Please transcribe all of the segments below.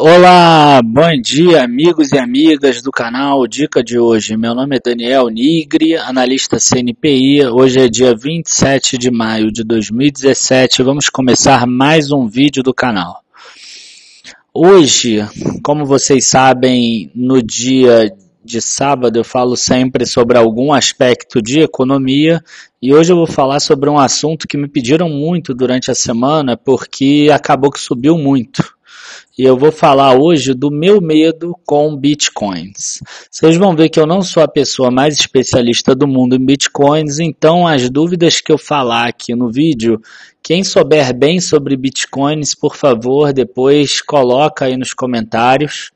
Olá, bom dia amigos e amigas do canal Dica de hoje. Meu nome é Daniel Nigri, analista CNPI. Hoje é dia 27 de maio de 2017. Vamos começar mais um vídeo do canal. Hoje, como vocês sabem, no dia de sábado eu falo sempre sobre algum aspecto de economia e hoje eu vou falar sobre um assunto que me pediram muito durante a semana porque acabou que subiu muito. E eu vou falar hoje do meu medo com bitcoins. Vocês vão ver que eu não sou a pessoa mais especialista do mundo em bitcoins, então as dúvidas que eu falar aqui no vídeo, quem souber bem sobre bitcoins, por favor, depois coloca aí nos comentários,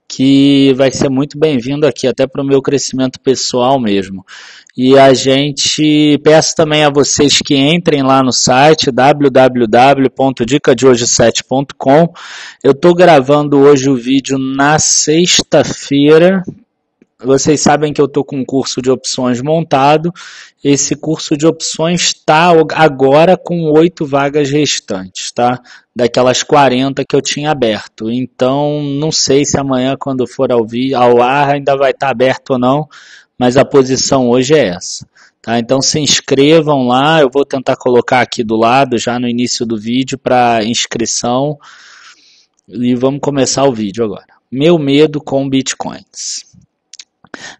que vai ser muito bem-vindo aqui, até para o meu crescimento pessoal mesmo. E a gente peço também a vocês que entrem lá no site www.dicadehoje7.com. Eu estou gravando hoje o vídeo na sexta-feira. Vocês sabem que eu estou com um curso de opções montado. Esse curso de opções está agora com 8 vagas restantes, tá? Daquelas 40 que eu tinha aberto. Então, não sei se amanhã, quando for ao ar, ainda vai estar aberto ou não, mas a posição hoje é essa. Tá? Então, se inscrevam lá. Eu vou tentar colocar aqui do lado, já no início do vídeo, para inscrição. E vamos começar o vídeo agora. Meu medo com bitcoins.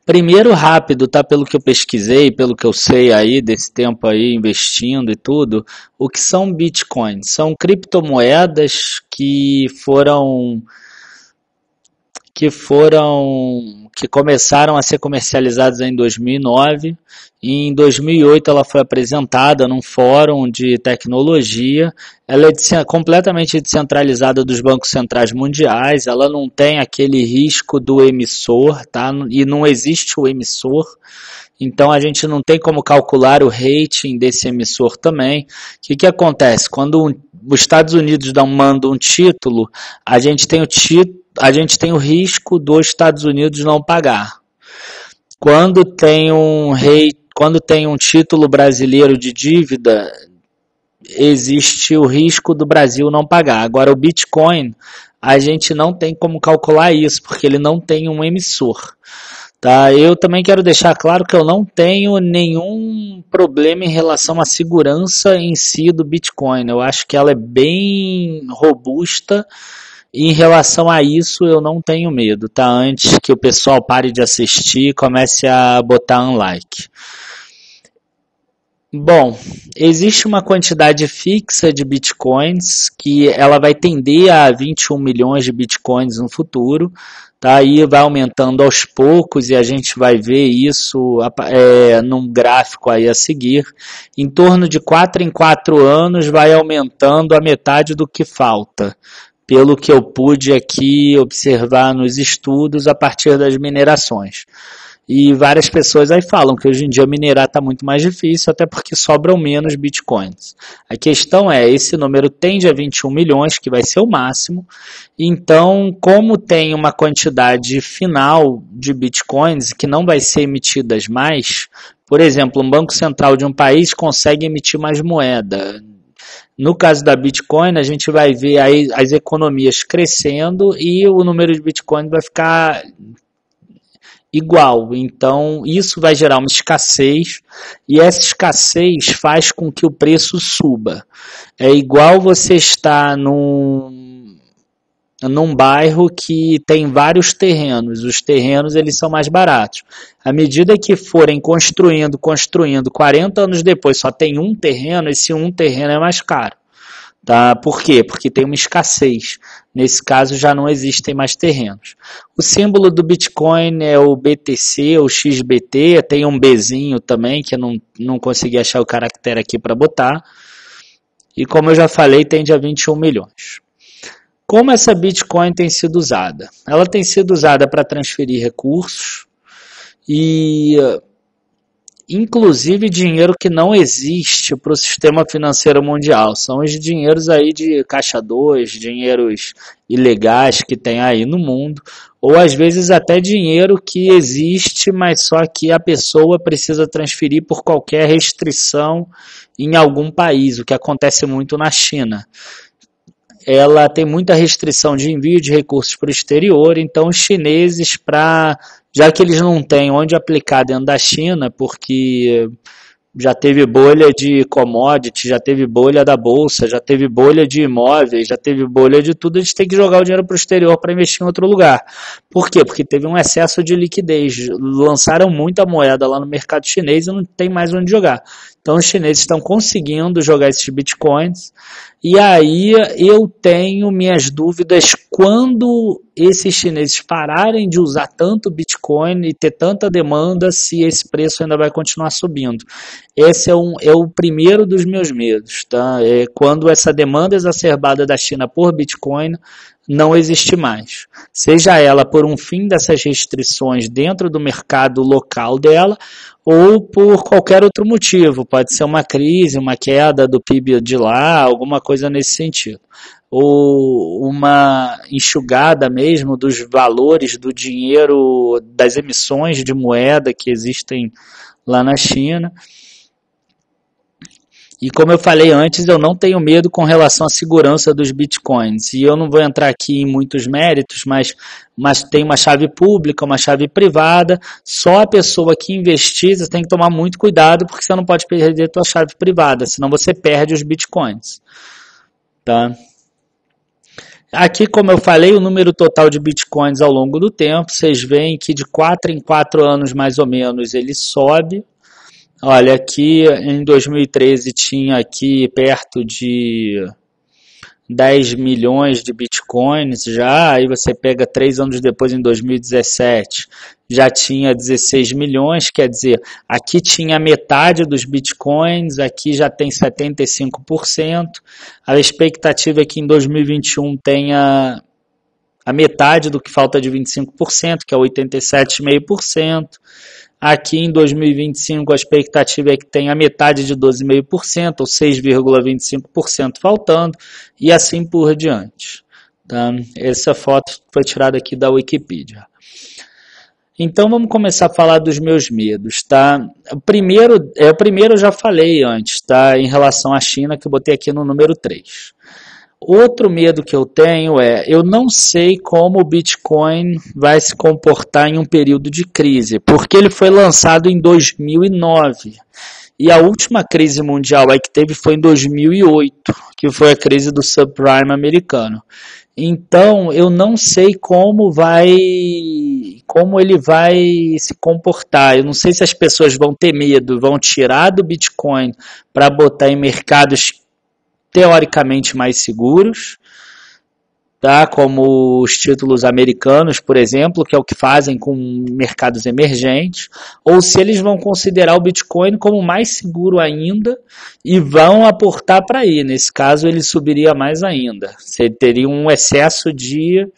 Primeiro, rápido, tá? Pelo que eu pesquisei, pelo que eu sei aí desse tempo aí investindo e tudo, o que são bitcoins? São criptomoedas que começaram a ser comercializadas em 2009. E em 2008 ela foi apresentada num fórum de tecnologia. Ela é completamente descentralizada dos bancos centrais mundiais. Ela não tem aquele risco do emissor, tá? E não existe o emissor. Então a gente não tem como calcular o rating desse emissor também. O que acontece? Quando os Estados Unidos mandam um título, a gente tem o risco dos Estados Unidos não pagar. Quando tem um título brasileiro de dívida, existe o risco do Brasil não pagar. Agora, o Bitcoin, a gente não tem como calcular isso, porque ele não tem um emissor. Tá? Eu também quero deixar claro que eu não tenho nenhum problema em relação à segurança em si do Bitcoin. Eu acho que ela é bem robusta. E em relação a isso, eu não tenho medo, tá? Antes que o pessoal pare de assistir e comece a botar um like. Bom, existe uma quantidade fixa de bitcoins que ela vai tender a 21 milhões de bitcoins no futuro, tá? Aí vai aumentando aos poucos e a gente vai ver isso num gráfico aí a seguir. Em torno de 4 em 4 anos vai aumentando a metade do que falta, pelo que eu pude aqui observar nos estudos a partir das minerações. E várias pessoas aí falam que hoje em dia minerar está muito mais difícil, até porque sobram menos bitcoins. A questão é, esse número tende a 21 milhões, que vai ser o máximo. Então, como tem uma quantidade final de bitcoins que não vai ser emitidas mais, por exemplo, um banco central de um país consegue emitir mais moeda. No caso da Bitcoin, a gente vai ver aí as economias crescendo e o número de Bitcoin vai ficar igual. Então, isso vai gerar uma escassez e essa escassez faz com que o preço suba. É igual você estar num bairro que tem vários terrenos. Os terrenos eles são mais baratos. À medida que forem construindo, 40 anos depois só tem um terreno, esse um terreno é mais caro. Tá? Por quê? Porque tem uma escassez. Nesse caso já não existem mais terrenos. O símbolo do Bitcoin é o BTC, o XBT, tem um Bzinho também, que eu não consegui achar o caractere aqui para botar. E como eu já falei, tende a 21 milhões. Como essa Bitcoin tem sido usada? Ela tem sido usada para transferir recursos e inclusive dinheiro que não existe para o sistema financeiro mundial. São os dinheiros aí de caixa 2, dinheiros ilegais que tem aí no mundo, ou às vezes até dinheiro que existe, mas só que a pessoa precisa transferir por qualquer restrição em algum país, o que acontece muito na China. ela tem muita restrição de envio de recursos para o exterior, então os chineses, já que eles não têm onde aplicar dentro da China, porque já teve bolha de commodity, já teve bolha da bolsa, já teve bolha de imóveis, já teve bolha de tudo, eles têm que jogar o dinheiro para o exterior para investir em outro lugar. Por quê? Porque teve um excesso de liquidez. Lançaram muita moeda lá no mercado chinês e não tem mais onde jogar. Então os chineses estão conseguindo jogar esses bitcoins. E aí eu tenho minhas dúvidas quando esses chineses pararem de usar tanto Bitcoin e ter tanta demanda, se esse preço ainda vai continuar subindo. Esse é o primeiro dos meus medos, tá? É quando essa demanda exacerbada da China por Bitcoin não existe mais. Seja ela por um fim dessas restrições dentro do mercado local dela, ou por qualquer outro motivo. Pode ser uma crise, uma queda do PIB de lá, alguma coisa nesse sentido. Ou uma enxugada mesmo dos valores do dinheiro, das emissões de moeda que existem lá na China. E como eu falei antes, eu não tenho medo com relação à segurança dos bitcoins. E eu não vou entrar aqui em muitos méritos, mas tem uma chave pública, uma chave privada. Só a pessoa que investir, você tem que tomar muito cuidado, porque você não pode perder a sua chave privada, senão você perde os bitcoins. Tá? Aqui, como eu falei, o número total de bitcoins ao longo do tempo, vocês veem que de 4 em 4 anos, mais ou menos, ele sobe. Olha, aqui em 2013 tinha aqui perto de 10 milhões de bitcoins já, aí você pega 3 anos depois, em 2017, já tinha 16 milhões, quer dizer, aqui tinha metade dos bitcoins, aqui já tem 75%, a expectativa é que em 2021 tenha a metade do que falta de 25%, que é 87,5%. Aqui em 2025 a expectativa é que tenha metade de 12,5%, ou 6,25% faltando, e assim por diante. Tá? Essa foto foi tirada aqui da Wikipedia. Então vamos começar a falar dos meus medos. Tá? O primeiro eu já falei antes, tá? Em relação à China, que eu botei aqui no número 3. Outro medo que eu tenho eu não sei como o Bitcoin vai se comportar em um período de crise, porque ele foi lançado em 2009 e a última crise mundial que teve foi em 2008, que foi a crise do subprime americano. Então eu não sei como ele vai se comportar. Eu não sei se as pessoas vão ter medo, vão tirar do Bitcoin para botar em mercados teoricamente mais seguros, tá? Como os títulos americanos, por exemplo, que é o que fazem com mercados emergentes, ou se eles vão considerar o Bitcoin como mais seguro ainda e vão aportar para aí. Nesse caso, ele subiria mais ainda. Você teria um excesso de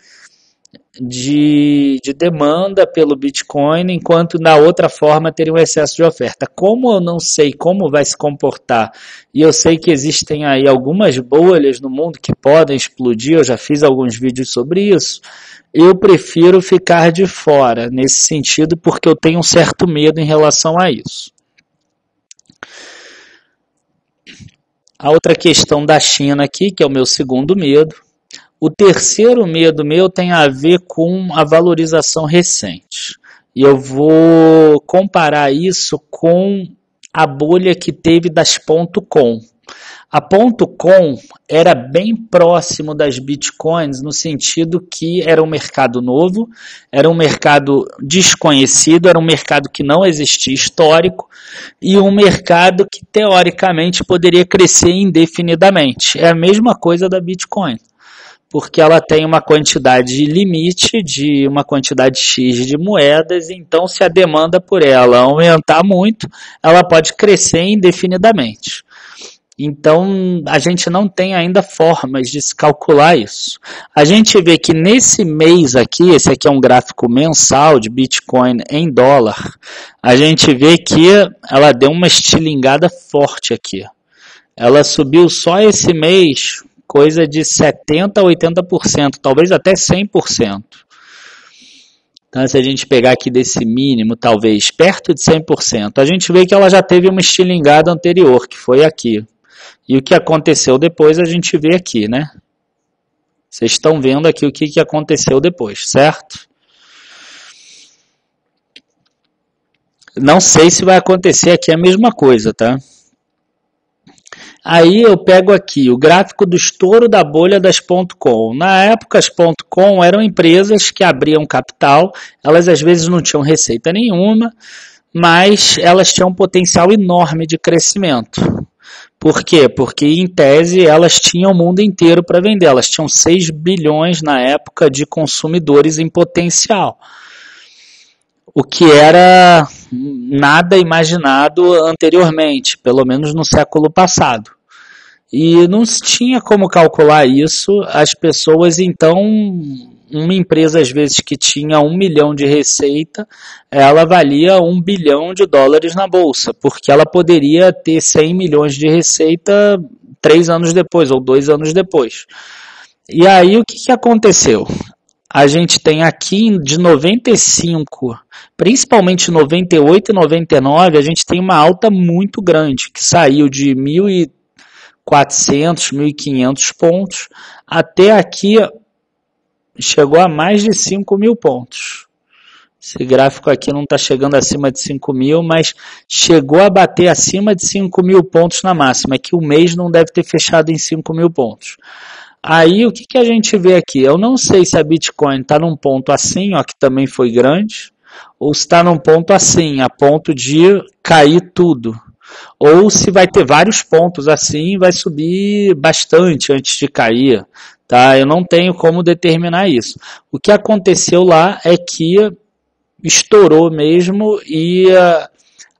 demanda pelo Bitcoin, enquanto na outra forma teria um excesso de oferta. Como eu não sei como vai se comportar, e eu sei que existem aí algumas bolhas no mundo que podem explodir, eu já fiz alguns vídeos sobre isso, eu prefiro ficar de fora nesse sentido, porque eu tenho um certo medo em relação a isso. A outra questão da China aqui, que é o meu segundo medo. O terceiro medo meu tem a ver com a valorização recente. E eu vou comparar isso com a bolha que teve das .com. A .com era bem próximo das bitcoins no sentido que era um mercado novo, era um mercado desconhecido, era um mercado que não existia histórico e um mercado que teoricamente poderia crescer indefinidamente. É a mesma coisa da Bitcoin, porque ela tem uma quantidade limite de uma quantidade X de moedas, então se a demanda por ela aumentar muito, ela pode crescer indefinidamente. Então, a gente não tem ainda formas de se calcular isso. A gente vê que nesse mês aqui, esse aqui é um gráfico mensal de Bitcoin em dólar, a gente vê que ela deu uma estilingada forte aqui. Ela subiu só esse mês coisa de 70% a 80%, talvez até 100%. Então, se a gente pegar aqui desse mínimo, talvez perto de 100%, a gente vê que ela já teve uma estilingada anterior, que foi aqui. E o que aconteceu depois a gente vê aqui, né? Vocês estão vendo aqui o que aconteceu depois, certo? Não sei se vai acontecer aqui a mesma coisa, tá? Aí eu pego aqui o gráfico do estouro da bolha das .com. Na época, as .com eram empresas que abriam capital, elas às vezes não tinham receita nenhuma, mas elas tinham um potencial enorme de crescimento. Por quê? Porque, em tese, elas tinham o mundo inteiro para vender. Elas tinham 6 bilhões na época de consumidores em potencial, o que era nada imaginado anteriormente, pelo menos no século passado. E não se tinha como calcular isso. As pessoas, então, uma empresa às vezes que tinha 1 milhão de receita, ela valia 1 bilhão de dólares na bolsa, porque ela poderia ter 100 milhões de receita 3 anos depois ou 2 anos depois. E aí o que aconteceu? A gente tem aqui de 95, principalmente 98 e 99, a gente tem uma alta muito grande, que saiu de 1.400, 1.500 pontos, até aqui chegou a mais de 5.000 pontos. Esse gráfico aqui não está chegando acima de 5.000, mas chegou a bater acima de 5.000 pontos na máxima, é que o mês não deve ter fechado em 5.000 pontos. Aí o que a gente vê aqui? Eu não sei se a Bitcoin está num ponto assim, ó, que também foi grande, ou se está num ponto assim, a ponto de cair tudo. Ou se vai ter vários pontos assim e vai subir bastante antes de cair. Tá? Eu não tenho como determinar isso. O que aconteceu lá é que estourou mesmo e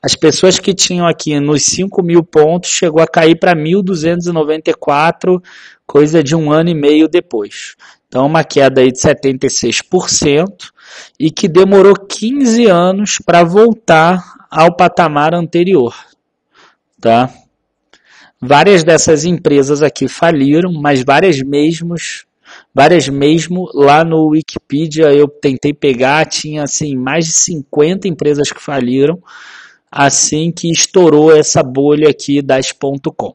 as pessoas que tinham aqui nos 5.000 pontos chegou a cair para 1.294, coisa de 1 ano e meio depois. Então, uma queda aí de 76% e que demorou 15 anos para voltar ao patamar anterior. Tá? Várias dessas empresas aqui faliram, mas várias mesmo lá no Wikipedia eu tentei pegar, tinha assim mais de 50 empresas que faliram assim que estourou essa bolha aqui das .com.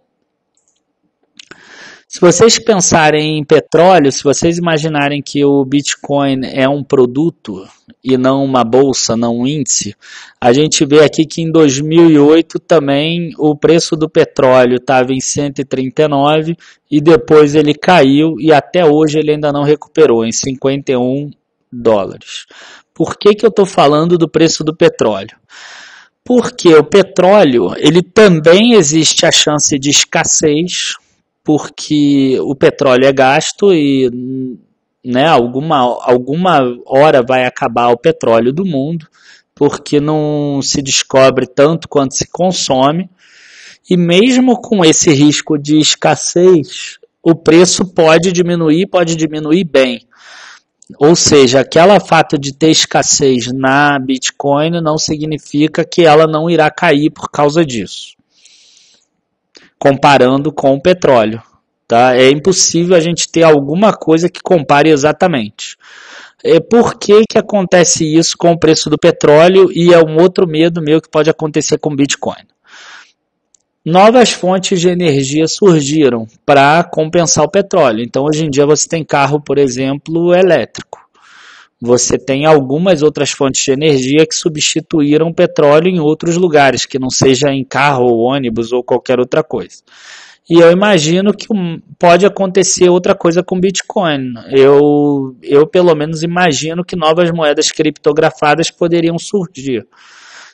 Se vocês pensarem em petróleo, se vocês imaginarem que o Bitcoin é um produto e não uma bolsa, não um índice, a gente vê aqui que em 2008 também o preço do petróleo estava em 139 e depois ele caiu e até hoje ele ainda não recuperou, em 51 dólares. Por que eu estou falando do preço do petróleo? Porque o petróleo, ele também existe a chance de escassez, porque o petróleo é gasto e né, alguma hora vai acabar o petróleo do mundo, porque não se descobre tanto quanto se consome, e mesmo com esse risco de escassez, o preço pode diminuir bem. Ou seja, aquele fato de ter escassez na Bitcoin não significa que ela não irá cair por causa disso. Comparando com o petróleo. Tá? É impossível a gente ter alguma coisa que compare exatamente. Por que acontece isso com o preço do petróleo? E é um outro medo meu que pode acontecer com o Bitcoin. Novas fontes de energia surgiram para compensar o petróleo. Então, hoje em dia, você tem carro, por exemplo, elétrico. Você tem algumas outras fontes de energia que substituíram o petróleo em outros lugares, que não seja em carro ou ônibus ou qualquer outra coisa. E eu imagino que pode acontecer outra coisa com Bitcoin. Eu pelo menos imagino que novas moedas criptografadas poderiam surgir.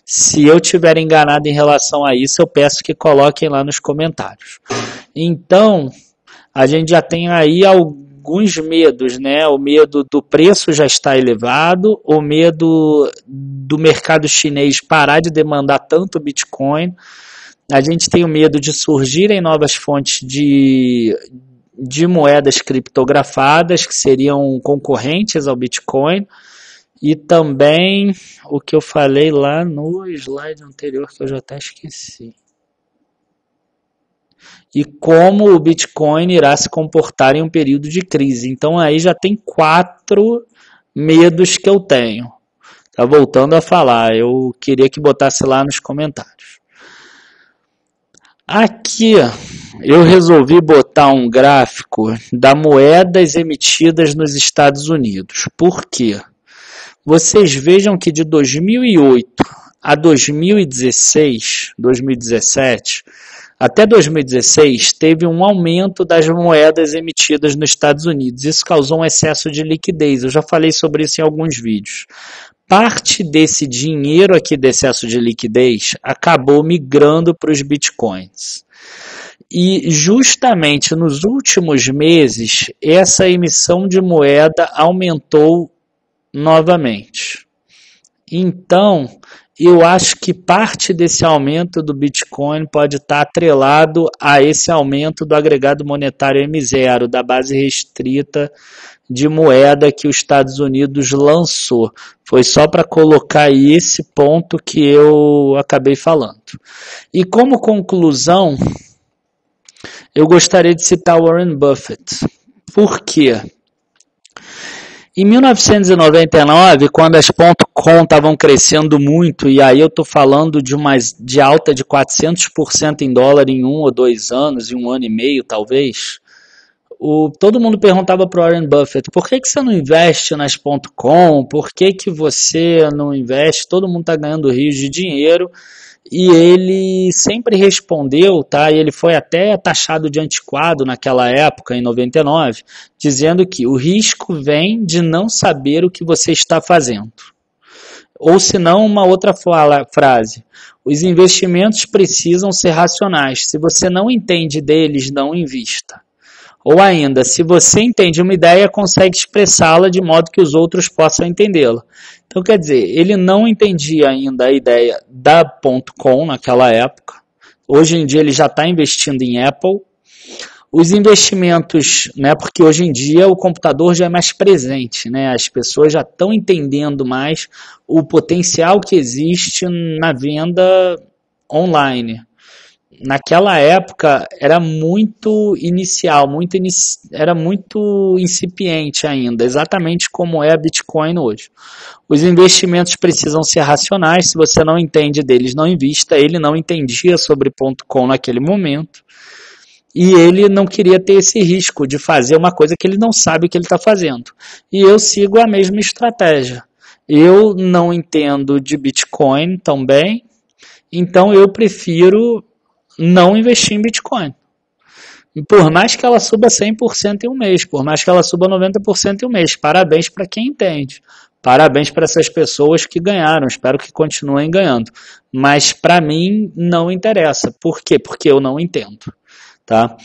Se eu estiver enganado em relação a isso, eu peço que coloquem lá nos comentários. Então, a gente já tem aí alguns medos, né? O medo do preço já está elevado, o medo do mercado chinês parar de demandar tanto Bitcoin. A gente tem o medo de surgirem novas fontes de moedas criptografadas que seriam concorrentes ao Bitcoin. E também o que eu falei lá no slide anterior, que eu já até esqueci. E como o Bitcoin irá se comportar em um período de crise. Então aí já tem 4 medos que eu tenho. Tá voltando a falar, eu queria que botasse lá nos comentários. Aqui eu resolvi botar um gráfico da moedas emitidas nos Estados Unidos. Por quê? Vocês vejam que de 2008 a 2016, 2017, até 2016, teve um aumento das moedas emitidas nos Estados Unidos. Isso causou um excesso de liquidez. Eu já falei sobre isso em alguns vídeos. Parte desse dinheiro aqui de excesso de liquidez acabou migrando para os bitcoins. E justamente nos últimos meses, essa emissão de moeda aumentou novamente. Então, eu acho que parte desse aumento do Bitcoin pode estar atrelado a esse aumento do agregado monetário M0, da base restrita de moeda que os Estados Unidos lançou. Foi só para colocar esse ponto que eu acabei falando. E como conclusão, eu gostaria de citar Warren Buffett. Por quê? Em 1999, quando as .com estavam crescendo muito, e aí eu estou falando de alta de 400% em dólar em 1 ou 2 anos, em 1 ano e meio talvez, todo mundo perguntava para o Warren Buffett, por que você não investe nas .com? Por que você não investe? Todo mundo está ganhando rios de dinheiro. E ele sempre respondeu, tá? E ele foi até taxado de antiquado naquela época, em 99, dizendo que o risco vem de não saber o que você está fazendo. Ou se não, uma outra frase. Os investimentos precisam ser racionais. Se você não entende deles, não invista. Ou ainda, se você entende uma ideia, consegue expressá-la de modo que os outros possam entendê-la. Então, quer dizer, ele não entendia ainda a ideia da .com naquela época. Hoje em dia ele já está investindo em Apple. Os investimentos, né, porque hoje em dia o computador já é mais presente, né, as pessoas já estão entendendo mais o potencial que existe na venda online. Naquela época era muito inicial, era muito incipiente ainda, exatamente como é a Bitcoin hoje. Os investimentos precisam ser racionais, se você não entende deles, não invista. Ele não entendia sobre .com naquele momento e ele não queria ter esse risco de fazer uma coisa que ele não sabe o que ele está fazendo. E eu sigo a mesma estratégia. Eu não entendo de Bitcoin também, então eu prefiro não investir em Bitcoin. E por mais que ela suba 100% em um mês, por mais que ela suba 90% em um mês, parabéns para quem entende. Parabéns para essas pessoas que ganharam, espero que continuem ganhando. Mas para mim não interessa. Por quê? Porque eu não entendo. Tá?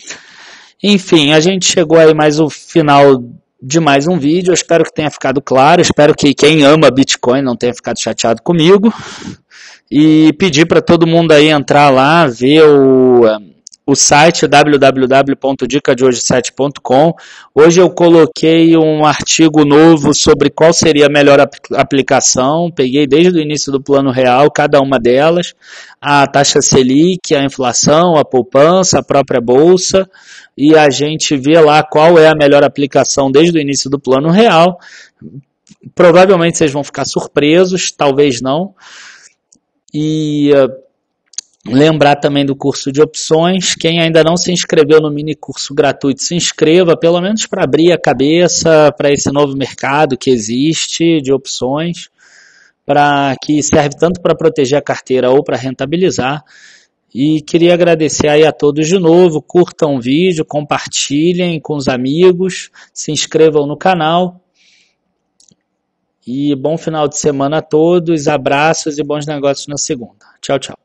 Enfim, a gente chegou aí mais o final de mais um vídeo, eu espero que tenha ficado claro, espero que quem ama Bitcoin não tenha ficado chateado comigo. E pedir para todo mundo aí entrar lá, ver o site www.dicadehoje7.com. Hoje eu coloquei um artigo novo sobre qual seria a melhor aplicação. Peguei desde o início do Plano Real, cada uma delas, a taxa Selic, a inflação, a poupança, a própria bolsa, e a gente vê lá qual é a melhor aplicação desde o início do Plano Real. Provavelmente vocês vão ficar surpresos, talvez não. E lembrar também do curso de opções. Quem ainda não se inscreveu no mini curso gratuito, se inscreva, pelo menos para abrir a cabeça para esse novo mercado que existe de opções, que serve tanto para proteger a carteira ou para rentabilizar. E queria agradecer aí a todos de novo, curtam o vídeo, compartilhem com os amigos, se inscrevam no canal. E bom final de semana a todos, abraços e bons negócios na segunda. Tchau, tchau.